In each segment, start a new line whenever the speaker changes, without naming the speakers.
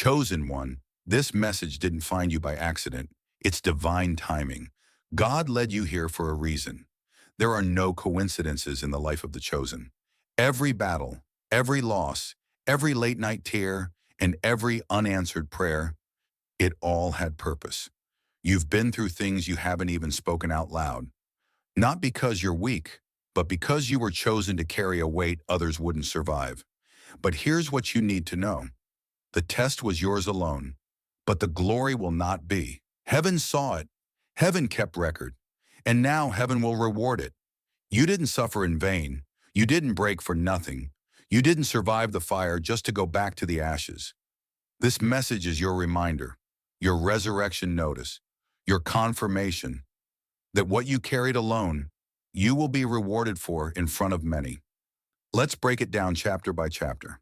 Chosen one, this message didn't find you by accident. It's divine timing. God led you here for a reason. There are no coincidences in the life of the chosen. Every battle, every loss, every late-night tear, and every unanswered prayer, it all had purpose. You've been through things you haven't even spoken out loud. Not because you're weak, but because you were chosen to carry a weight others wouldn't survive. But here's what you need to know. The test was yours alone, but the glory will not be. Heaven saw it. Heaven kept record. And now heaven will reward it. You didn't suffer in vain. You didn't break for nothing. You didn't survive the fire just to go back to the ashes. This message is your reminder, your resurrection notice, your confirmation that what you carried alone, you will be rewarded for in front of many. Let's break it down chapter by chapter.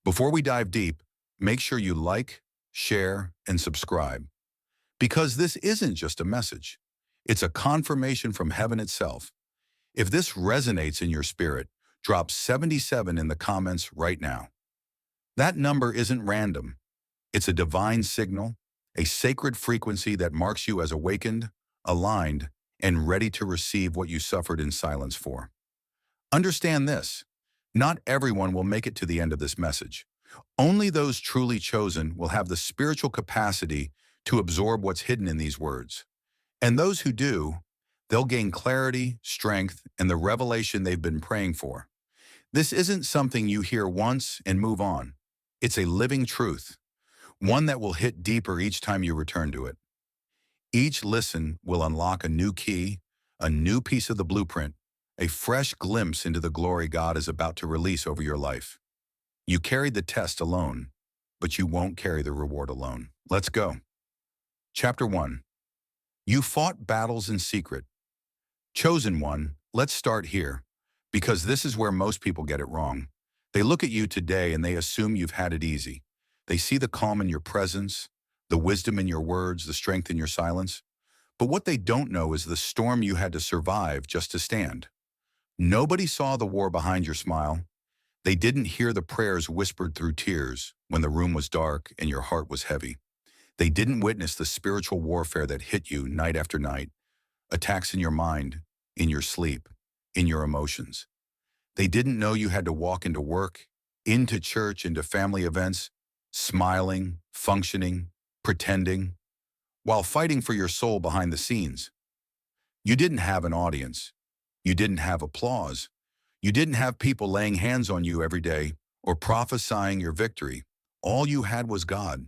Before we dive deep, make sure you like, share, and subscribe. Because this isn't just a message. It's a confirmation from heaven itself. If this resonates in your spirit, drop 77 in the comments right now. That number isn't random. It's a divine signal, a sacred frequency that marks you as awakened, aligned, and ready to receive what you suffered in silence for. Understand this. Not everyone will make it to the end of this message. Only those truly chosen will have the spiritual capacity to absorb what's hidden in these words. And those who do, they'll gain clarity, strength, and the revelation they've been praying for. This isn't something you hear once and move on. It's a living truth, one that will hit deeper each time you return to it. Each listen will unlock a new key, a new piece of the blueprint, a fresh glimpse into the glory God is about to release over your life. You carried the test alone, but you won't carry the reward alone. Let's go. Chapter 1. You fought battles in secret. Chosen one, let's start here, because this is where most people get it wrong. They look at you today and they assume you've had it easy. They see the calm in your presence, the wisdom in your words, the strength in your silence. But what they don't know is the storm you had to survive just to stand. Nobody saw the war behind your smile. They didn't hear the prayers whispered through tears when the room was dark and your heart was heavy. They didn't witness the spiritual warfare that hit you night after night, attacks in your mind, in your sleep, in your emotions. They didn't know you had to walk into work, into church, into family events, smiling, functioning, pretending, while fighting for your soul behind the scenes. You didn't have an audience. You didn't have applause. You didn't have people laying hands on you every day or prophesying your victory. All you had was God.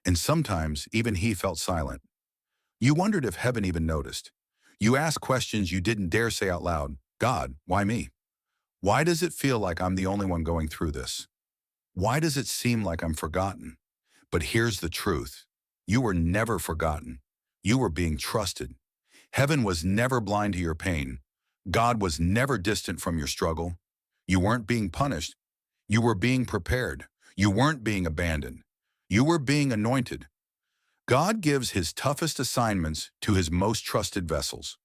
And sometimes even He felt silent. You wondered if heaven even noticed. You asked questions you didn't dare say out loud. God, why me? Why does it feel like I'm the only one going through this? Why does it seem like I'm forgotten? But here's the truth. You were never forgotten. You were being trusted. Heaven was never blind to your pain. God was never distant from your struggle. You weren't being punished. You were being prepared. You weren't being abandoned. You were being anointed. God gives His toughest assignments to His most trusted vessels.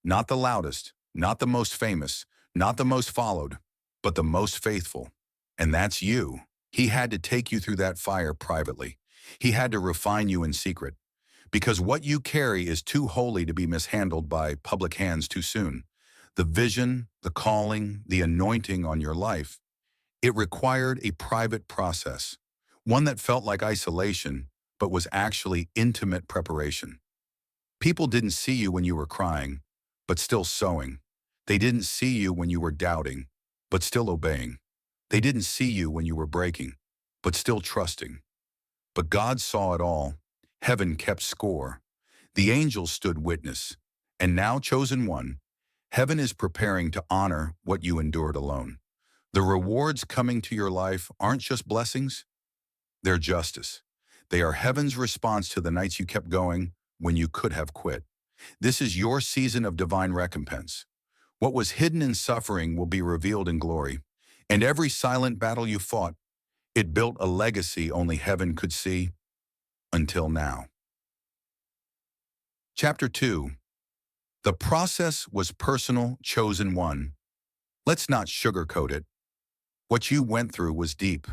Not the loudest, not the most famous, not the most followed, but the most faithful. And that's you. He had to take you through that fire privately. He had to refine you in secret. Because what you carry is too holy to be mishandled by public hands too soon. The vision, the calling, the anointing on your life, it required a private process, one that felt like isolation, but was actually intimate preparation. People didn't see you when you were crying, but still sowing. They didn't see you when you were doubting, but still obeying. They didn't see you when you were breaking, but still trusting. But God saw it all. Heaven kept score. The angels stood witness. And now, chosen one, heaven is preparing to honor what you endured alone. The rewards coming to your life aren't just blessings, they're justice. They are heaven's response to the nights you kept going when you could have quit. This is your season of divine recompense. What was hidden in suffering will be revealed in glory. And every silent battle you fought, it built a legacy only heaven could see until now. Chapter 2. The process was personal, chosen one. Let's not sugarcoat it. What you went through was deep.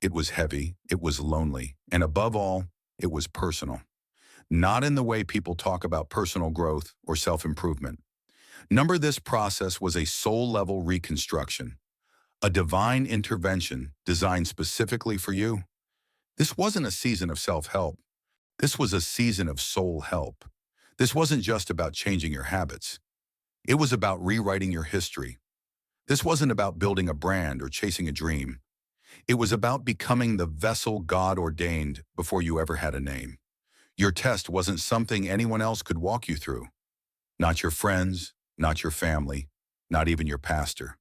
It was heavy, it was lonely, and above all, it was personal. Not in the way people talk about personal growth or self-improvement. Number this process was a soul-level reconstruction, a divine intervention designed specifically for you. This wasn't a season of self-help. This was a season of soul help. This wasn't just about changing your habits. It was about rewriting your history. This wasn't about building a brand or chasing a dream. It was about becoming the vessel God ordained before you ever had a name. Your test wasn't something anyone else could walk you through. Not your friends, not your family, not even your pastor.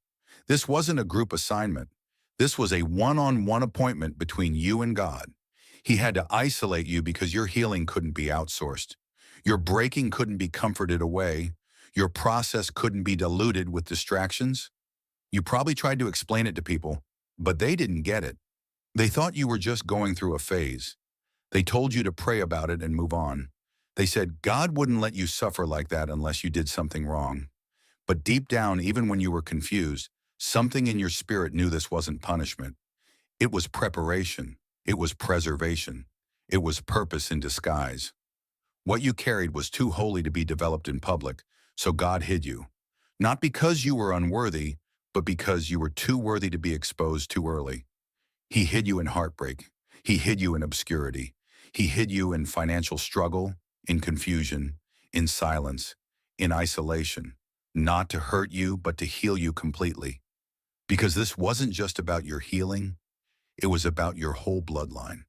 This wasn't a group assignment. This was a one-on-one appointment between you and God. He had to isolate you because your healing couldn't be outsourced. Your breaking couldn't be comforted away. Your process couldn't be diluted with distractions. You probably tried to explain it to people, but they didn't get it. They thought you were just going through a phase. They told you to pray about it and move on. They said God wouldn't let you suffer like that unless you did something wrong. But deep down, even when you were confused, something in your spirit knew this wasn't punishment. It was preparation. It was preservation. It was purpose in disguise. What you carried was too holy to be developed in public, so God hid you. Not because you were unworthy, but because you were too worthy to be exposed too early. He hid you in heartbreak. He hid you in obscurity. He hid you in financial struggle, in confusion, in silence, in isolation, not to hurt you, but to heal you completely. Because this wasn't just about your healing, it was about your whole bloodline.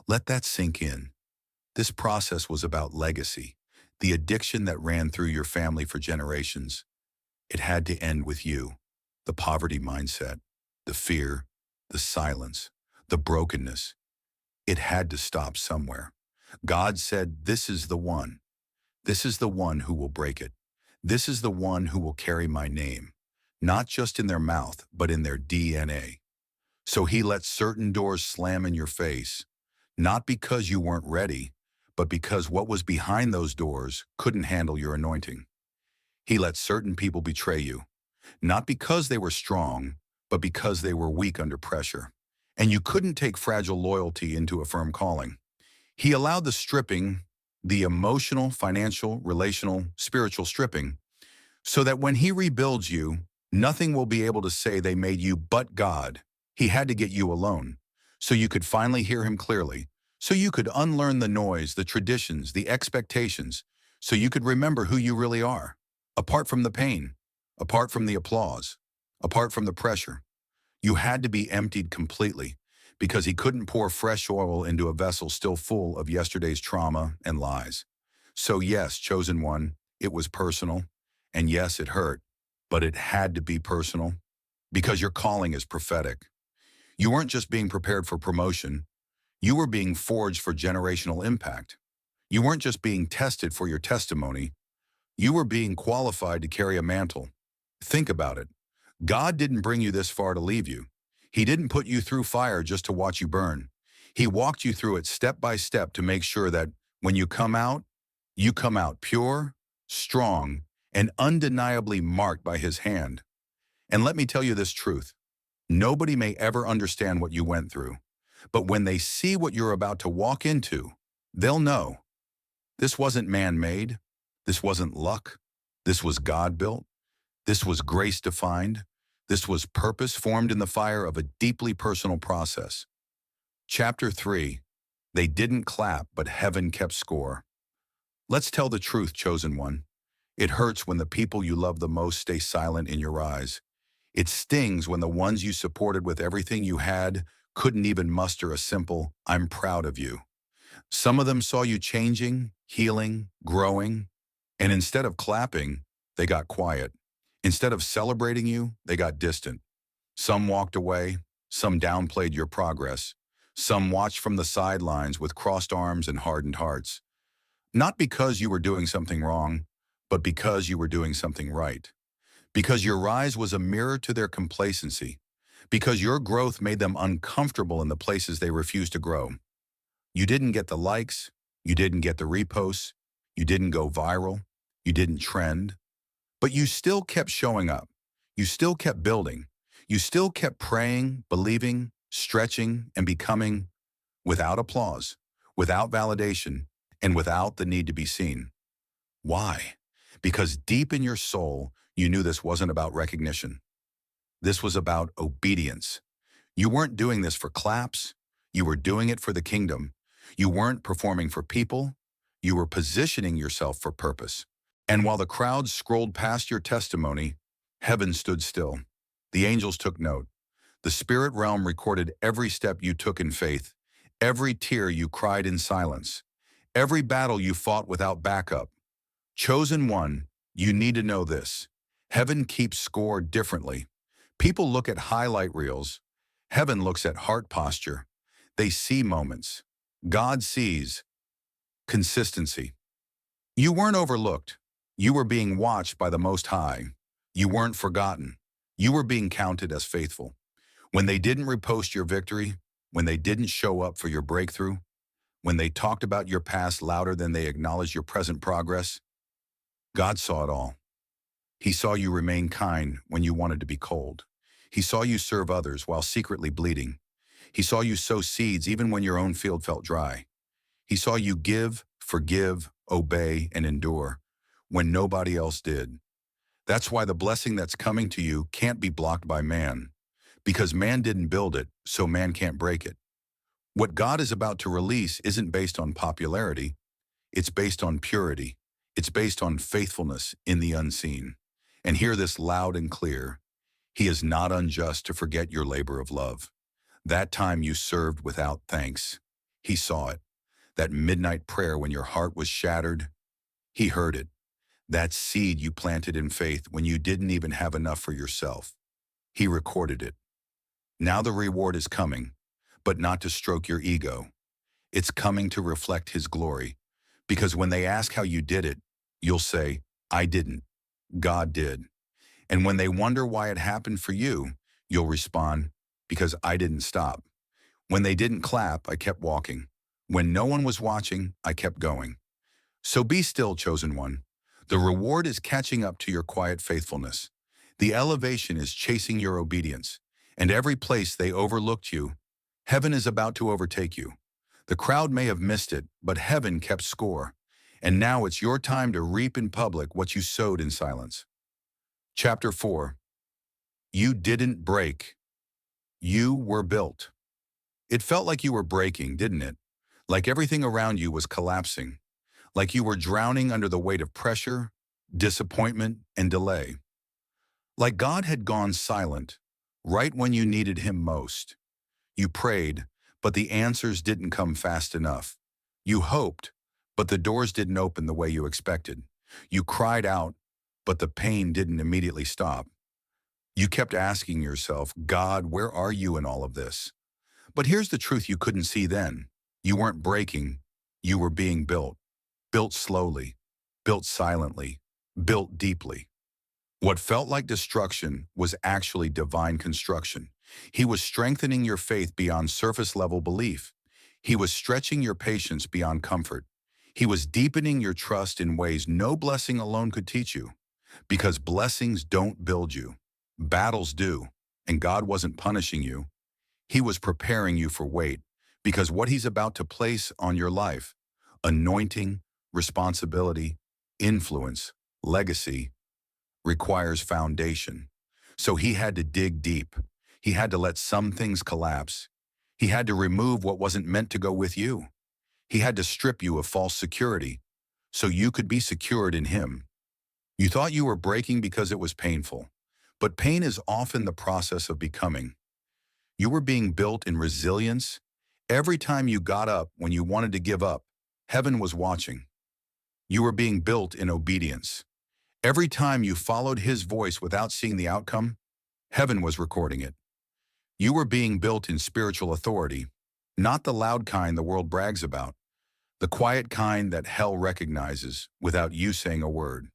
Let that sink in. This process was about legacy, the addiction that ran through your family for generations. It had to end with you. The poverty mindset, the fear, the silence, the brokenness. It had to stop somewhere. God said, this is the one. This is the one who will break it. This is the one who will carry my name, not just in their mouth, but in their DNA. So he let certain doors slam in your face, not because you weren't ready, but because what was behind those doors couldn't handle your anointing. He let certain people betray you, not because they were strong, but because they were weak under pressure. And you couldn't take fragile loyalty into a firm calling. He allowed the stripping, the emotional, financial, relational, spiritual stripping, so that when he rebuilds you, nothing will be able to say they made you but God. He had to get you alone, so you could finally hear him clearly, so you could unlearn the noise, the traditions, the expectations, so you could remember who you really are, apart from the pain, apart from the applause, apart from the pressure. You had to be emptied completely, because he couldn't pour fresh oil into a vessel still full of yesterday's trauma and lies. So yes, chosen one, it was personal, and yes, it hurt, but it had to be personal, because your calling is prophetic. You weren't just being prepared for promotion, you were being forged for generational impact. You weren't just being tested for your testimony, you were being qualified to carry a mantle. Think about it. God didn't bring you this far to leave you. He didn't put you through fire just to watch you burn. He walked you through it step by step to make sure that when you come out pure, strong, and undeniably marked by his hand. And let me tell you this truth. Nobody may ever understand what you went through, but when they see what you're about to walk into, they'll know. This wasn't man-made. This wasn't luck. This was God-built. This was grace-defined. This was purpose formed in the fire of a deeply personal process. Chapter 3. They didn't clap, but heaven kept score. Let's tell the truth, chosen one. It hurts when the people you love the most stay silent in your eyes. It stings when the ones you supported with everything you had couldn't even muster a simple, "I'm proud of you." Some of them saw you changing, healing, growing, and instead of clapping, they got quiet. Instead of celebrating you, they got distant. Some walked away, some downplayed your progress. Some watched from the sidelines with crossed arms and hardened hearts. Not because you were doing something wrong, but because you were doing something right. Because your rise was a mirror to their complacency. Because your growth made them uncomfortable in the places they refused to grow. You didn't get the likes, you didn't get the reposts, you didn't go viral, you didn't trend, but you still kept showing up. You still kept building. You still kept praying, believing, stretching and becoming without applause, without validation, and without the need to be seen. Why? Because deep in your soul, you knew this wasn't about recognition. This was about obedience. You weren't doing this for claps. You were doing it for the kingdom. You weren't performing for people. You were positioning yourself for purpose. And while the crowds scrolled past your testimony, heaven stood still. The angels took note. The spirit realm recorded every step you took in faith, every tear you cried in silence, every battle you fought without backup. Chosen one, you need to know this. Heaven keeps score differently. People look at highlight reels. Heaven looks at heart posture. They see moments. God sees consistency. You weren't overlooked. You were being watched by the Most High. You weren't forgotten. You were being counted as faithful. When they didn't repost your victory, when they didn't show up for your breakthrough, when they talked about your past louder than they acknowledged your present progress, God saw it all. He saw you remain kind when you wanted to be cold. He saw you serve others while secretly bleeding. He saw you sow seeds even when your own field felt dry. He saw you give, forgive, obey, and endure when nobody else did. That's why the blessing that's coming to you can't be blocked by man, because man didn't build it, so man can't break it. What God is about to release isn't based on popularity. It's based on purity. It's based on faithfulness in the unseen. And hear this loud and clear. He is not unjust to forget your labor of love. That time you served without thanks. He saw it. That midnight prayer when your heart was shattered. He heard it. That seed you planted in faith when you didn't even have enough for yourself. He recorded it. Now the reward is coming, but not to stroke your ego. It's coming to reflect His glory. Because when they ask how you did it, you'll say, I didn't. God did. And when they wonder why it happened for you, you'll respond, because I didn't stop. When they didn't clap, I kept walking. When no one was watching, I kept going. So be still, chosen one. The reward is catching up to your quiet faithfulness. The elevation is chasing your obedience. And every place they overlooked you, heaven is about to overtake you. The crowd may have missed it, but heaven kept score. And now it's your time to reap in public what you sowed in silence. Chapter 4. You didn't break. You were built. It felt like you were breaking, didn't it? Like everything around you was collapsing. Like you were drowning under the weight of pressure, disappointment, and delay. Like God had gone silent, right when you needed Him most. You prayed, but the answers didn't come fast enough. You hoped, but the doors didn't open the way you expected. You cried out, but the pain didn't immediately stop. You kept asking yourself, God, where are you in all of this? But here's the truth you couldn't see then. You weren't breaking. You were being built. Built slowly. Built silently. Built deeply. What felt like destruction was actually divine construction. He was strengthening your faith beyond surface-level belief. He was stretching your patience beyond comfort. He was deepening your trust in ways no blessing alone could teach you. Because blessings don't build you. Battles do. And God wasn't punishing you. He was preparing you for weight. Because what He's about to place on your life, anointing, responsibility, influence, legacy, requires foundation. So He had to dig deep. He had to let some things collapse. He had to remove what wasn't meant to go with you. He had to strip you of false security so you could be secured in Him. You thought you were breaking because it was painful, but pain is often the process of becoming. You were being built in resilience. Every time you got up when you wanted to give up, heaven was watching. You were being built in obedience. Every time you followed His voice without seeing the outcome, heaven was recording it. You were being built in spiritual authority, not the loud kind the world brags about, the quiet kind that hell recognizes without you saying a word.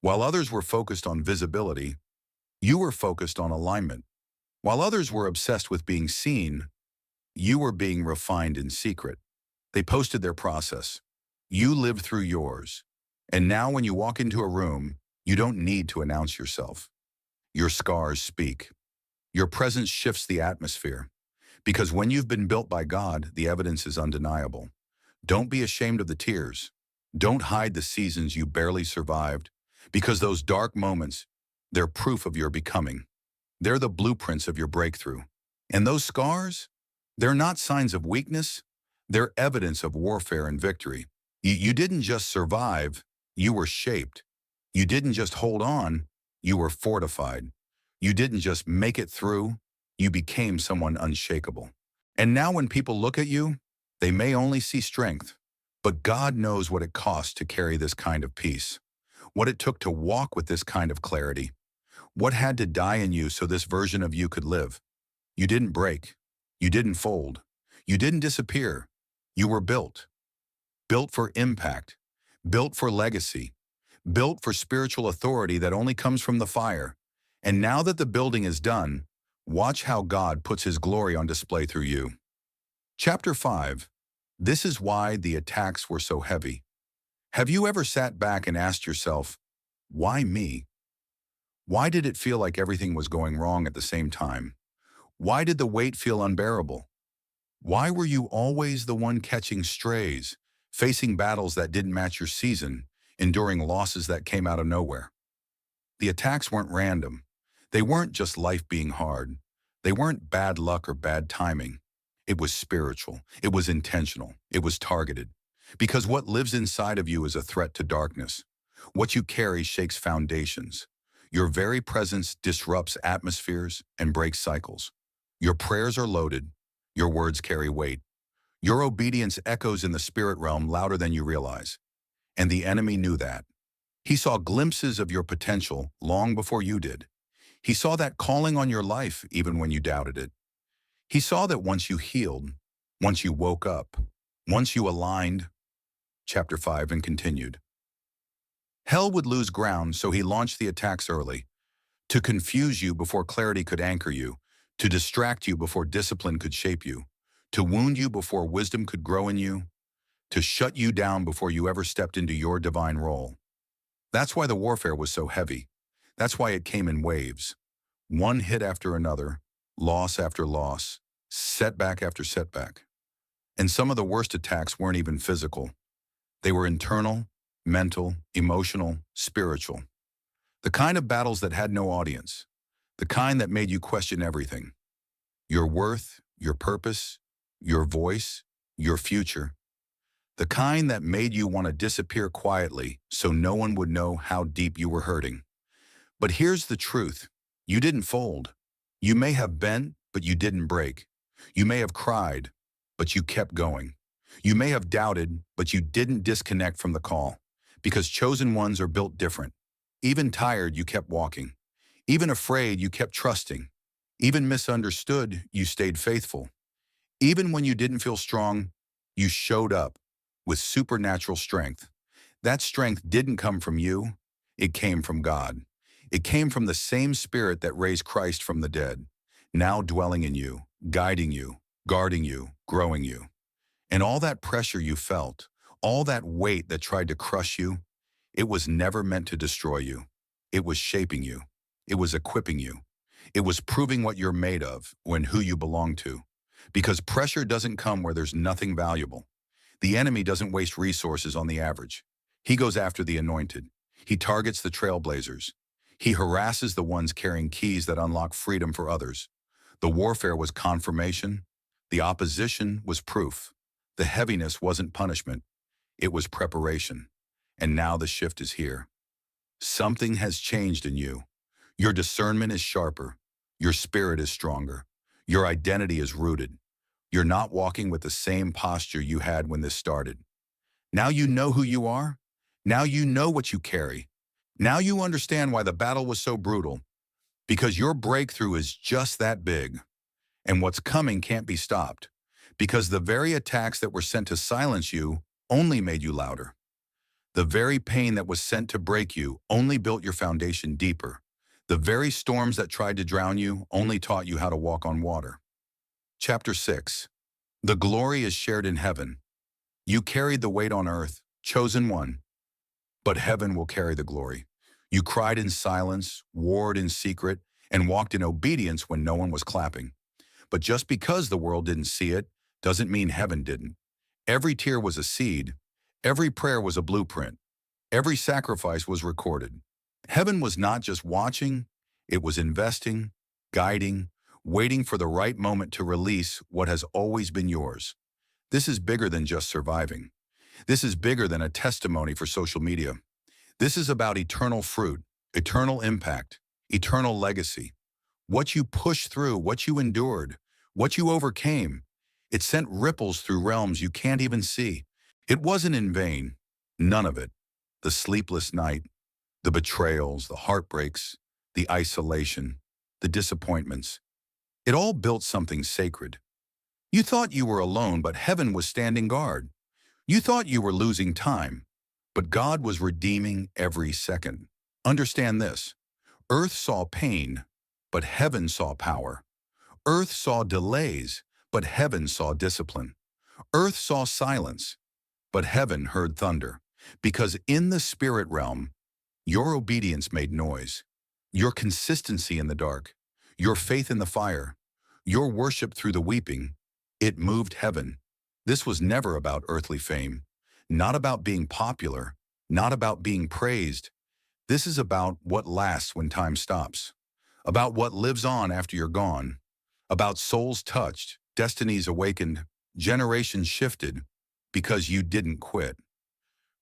While others were focused on visibility, you were focused on alignment. While others were obsessed with being seen, you were being refined in secret. They posted their process. You lived through yours. And now when you walk into a room, you don't need to announce yourself. Your scars speak. Your presence shifts the atmosphere. Because when you've been built by God, the evidence is undeniable. Don't be ashamed of the tears. Don't hide the seasons you barely survived, because those dark moments, they're proof of your becoming. They're the blueprints of your breakthrough. And those scars, they're not signs of weakness. They're evidence of warfare and victory. You didn't just survive, you were shaped. You didn't just hold on, you were fortified. You didn't just make it through, you became someone unshakable. And now when people look at you, they may only see strength, but God knows what it costs to carry this kind of peace, what it took to walk with this kind of clarity, what had to die in you so this version of you could live. You didn't break. You didn't fold. You didn't disappear. You were built. Built for impact. Built for legacy. Built for spiritual authority that only comes from the fire. And now that the building is done, watch how God puts His glory on display through you. Chapter 5. This is why the attacks were so heavy. Have you ever sat back and asked yourself, why me? Why did it feel like everything was going wrong at the same time? Why did the weight feel unbearable? Why were you always the one catching strays, facing battles that didn't match your season, enduring losses that came out of nowhere? The attacks weren't random. They weren't just life being hard. They weren't bad luck or bad timing. It was spiritual. It was intentional. It was targeted. Because what lives inside of you is a threat to darkness. What you carry shakes foundations. Your very presence disrupts atmospheres and breaks cycles. Your prayers are loaded. Your words carry weight. Your obedience echoes in the spirit realm louder than you realize. And the enemy knew that. He saw glimpses of your potential long before you did. He saw that calling on your life even when you doubted it. He saw that once you healed, once you woke up, once you aligned, chapter 5 and continued. Hell would lose ground, so he launched the attacks early, to confuse you before clarity could anchor you, to distract you before discipline could shape you, to wound you before wisdom could grow in you, to shut you down before you ever stepped into your divine role. That's why the warfare was so heavy. That's why it came in waves. One hit after another, loss after loss, setback after setback. And some of the worst attacks weren't even physical. They were internal, mental, emotional, spiritual. The kind of battles that had no audience. The kind that made you question everything. Your worth, your purpose, your voice, your future. The kind that made you want to disappear quietly so no one would know how deep you were hurting. But here's the truth. You didn't fold. You may have bent, but you didn't break. You may have cried, but you kept going. You may have doubted, but you didn't disconnect from the call. Because chosen ones are built different. Even tired, you kept walking. Even afraid, you kept trusting. Even misunderstood, you stayed faithful. Even when you didn't feel strong, you showed up with supernatural strength. That strength didn't come from you, it came from God. It came from the same Spirit that raised Christ from the dead, now dwelling in you, guiding you, guarding you, growing you. And all that pressure you felt, all that weight that tried to crush you, it was never meant to destroy you. It was shaping you. It was equipping you. It was proving what you're made of and who you belong to. Because pressure doesn't come where there's nothing valuable. The enemy doesn't waste resources on the average. He goes after the anointed. He targets the trailblazers. He harasses the ones carrying keys that unlock freedom for others. The warfare was confirmation. The opposition was proof. The heaviness wasn't punishment. It was preparation. And now the shift is here. Something has changed in you. Your discernment is sharper. Your spirit is stronger. Your identity is rooted. You're not walking with the same posture you had when this started. Now you know who you are. Now you know what you carry. Now you understand why the battle was so brutal. Because your breakthrough is just that big. And what's coming can't be stopped. Because the very attacks that were sent to silence you only made you louder. The very pain that was sent to break you only built your foundation deeper. The very storms that tried to drown you only taught you how to walk on water. Chapter 6. The glory is shared in heaven. You carried the weight on earth, chosen one, but heaven will carry the glory. You cried in silence, warred in secret, and walked in obedience when no one was clapping. But just because the world didn't see it doesn't mean heaven didn't. Every tear was a seed. Every prayer was a blueprint. Every sacrifice was recorded. Heaven was not just watching, it was investing, guiding, waiting for the right moment to release what has always been yours. This is bigger than just surviving. This is bigger than a testimony for social media. This is about eternal fruit, eternal impact, eternal legacy. What you pushed through, what you endured, what you overcame, it sent ripples through realms you can't even see. It wasn't in vain. None of it. The sleepless night, the betrayals, the heartbreaks, the isolation, the disappointments. It all built something sacred. You thought you were alone, but heaven was standing guard. You thought you were losing time, but God was redeeming every second. Understand this. Earth saw pain, but heaven saw power. Earth saw delays, but heaven saw discipline. Earth saw silence, but heaven heard thunder. Because in the spirit realm, your obedience made noise. Your consistency in the dark, your faith in the fire, your worship through the weeping, it moved heaven. This was never about earthly fame, not about being popular, not about being praised. This is about what lasts when time stops, about what lives on after you're gone, about souls touched, destinies awakened, generations shifted, because you didn't quit.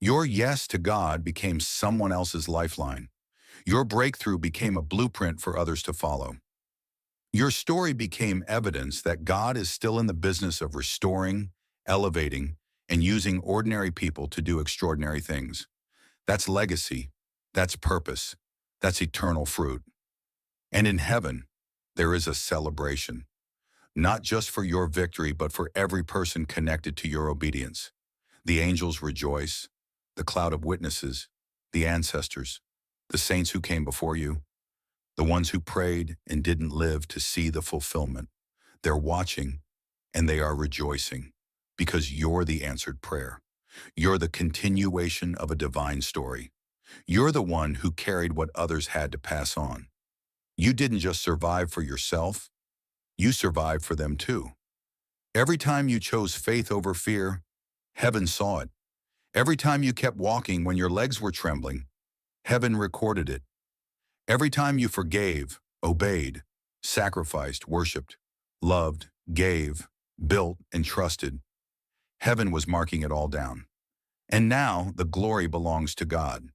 Your yes to God became someone else's lifeline. Your breakthrough became a blueprint for others to follow. Your story became evidence that God is still in the business of restoring, elevating, and using ordinary people to do extraordinary things. That's legacy. That's purpose. That's eternal fruit. And in heaven, there is a celebration, not just for your victory, but for every person connected to your obedience. The angels rejoice, the cloud of witnesses, the ancestors, the saints who came before you, the ones who prayed and didn't live to see the fulfillment. They're watching and they are rejoicing because you're the answered prayer. You're the continuation of a divine story. You're the one who carried what others had to pass on. You didn't just survive for yourself, you survived for them too. Every time you chose faith over fear, heaven saw it. Every time you kept walking when your legs were trembling, heaven recorded it. Every time you forgave, obeyed, sacrificed, worshiped, loved, gave, built, and trusted, heaven was marking it all down. And now the glory belongs to God.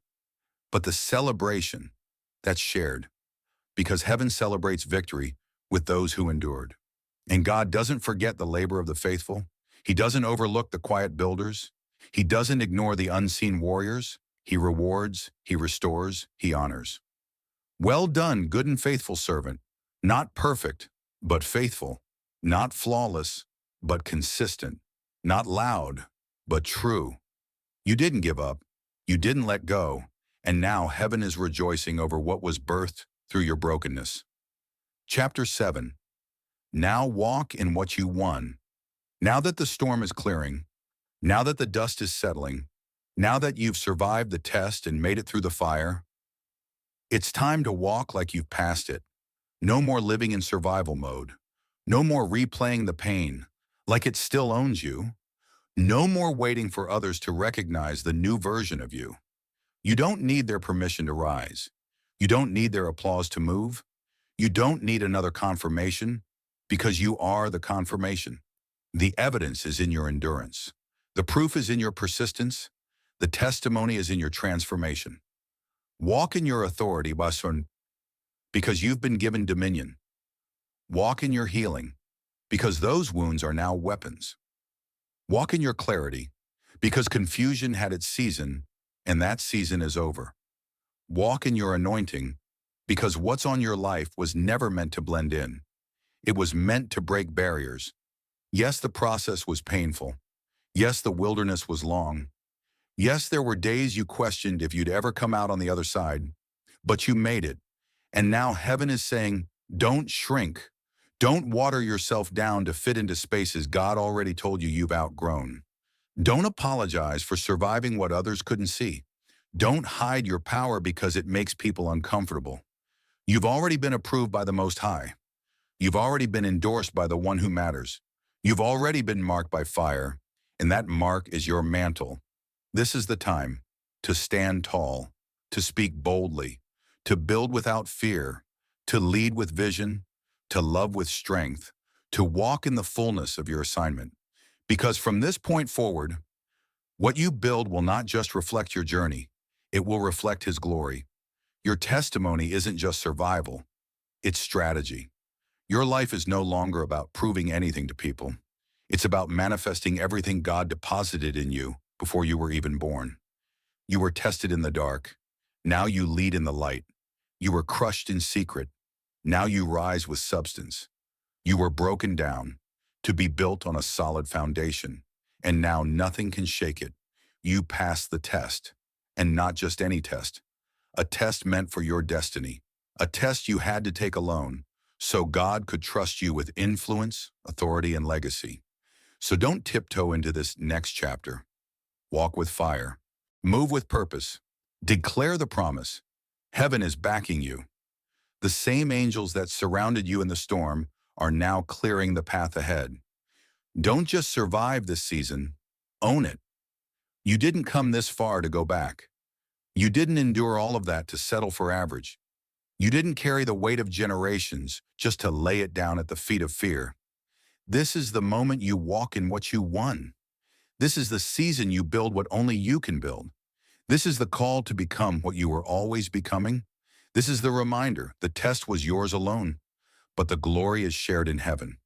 But the celebration, that's shared, because heaven celebrates victory with those who endured. And God doesn't forget the labor of the faithful. He doesn't overlook the quiet builders. He doesn't ignore the unseen warriors. He rewards, he restores, he honors. Well done, good and faithful servant. Not perfect, but faithful. Not flawless, but consistent. Not loud, but true. You didn't give up. You didn't let go. And now heaven is rejoicing over what was birthed through your brokenness. Chapter 7. Now walk in what you won. Now that the storm is clearing, now that the dust is settling, now that you've survived the test and made it through the fire, it's time to walk like you've passed it. No more living in survival mode. No more replaying the pain like it still owns you. No more waiting for others to recognize the new version of you. You don't need their permission to rise. You don't need their applause to move. You don't need another confirmation because you are the confirmation. The evidence is in your endurance. The proof is in your persistence. The testimony is in your transformation. Walk in your authority, Basun, because you've been given dominion. Walk in your healing, because those wounds are now weapons. Walk in your clarity, because confusion had its season, and that season is over. Walk in your anointing, because what's on your life was never meant to blend in. It was meant to break barriers. Yes, the process was painful. Yes, the wilderness was long. Yes, there were days you questioned if you'd ever come out on the other side, but you made it. And now heaven is saying, don't shrink. Don't water yourself down to fit into spaces God already told you you've outgrown. Don't apologize for surviving what others couldn't see. Don't hide your power because it makes people uncomfortable. You've already been approved by the Most High. You've already been endorsed by the one who matters. You've already been marked by fire, and that mark is your mantle. This is the time to stand tall, to speak boldly, to build without fear, to lead with vision, to love with strength, to walk in the fullness of your assignment. Because from this point forward, what you build will not just reflect your journey, it will reflect His glory. Your testimony isn't just survival, it's strategy. Your life is no longer about proving anything to people. It's about manifesting everything God deposited in you before you were even born. You were tested in the dark. Now you lead in the light. You were crushed in secret. Now you rise with substance. You were broken down to be built on a solid foundation, and now nothing can shake it. You passed the test, and not just any test. A test meant for your destiny. A test you had to take alone, so God could trust you with influence, authority, and legacy. So don't tiptoe into this next chapter. Walk with fire. Move with purpose. Declare the promise. Heaven is backing you. The same angels that surrounded you in the storm are now clearing the path ahead. Don't just survive this season, own it. You didn't come this far to go back. You didn't endure all of that to settle for average. You didn't carry the weight of generations just to lay it down at the feet of fear. This is the moment you walk in what you won. This is the season you build what only you can build. This is the call to become what you were always becoming. This is the reminder the test was yours alone, but the glory is shared in heaven.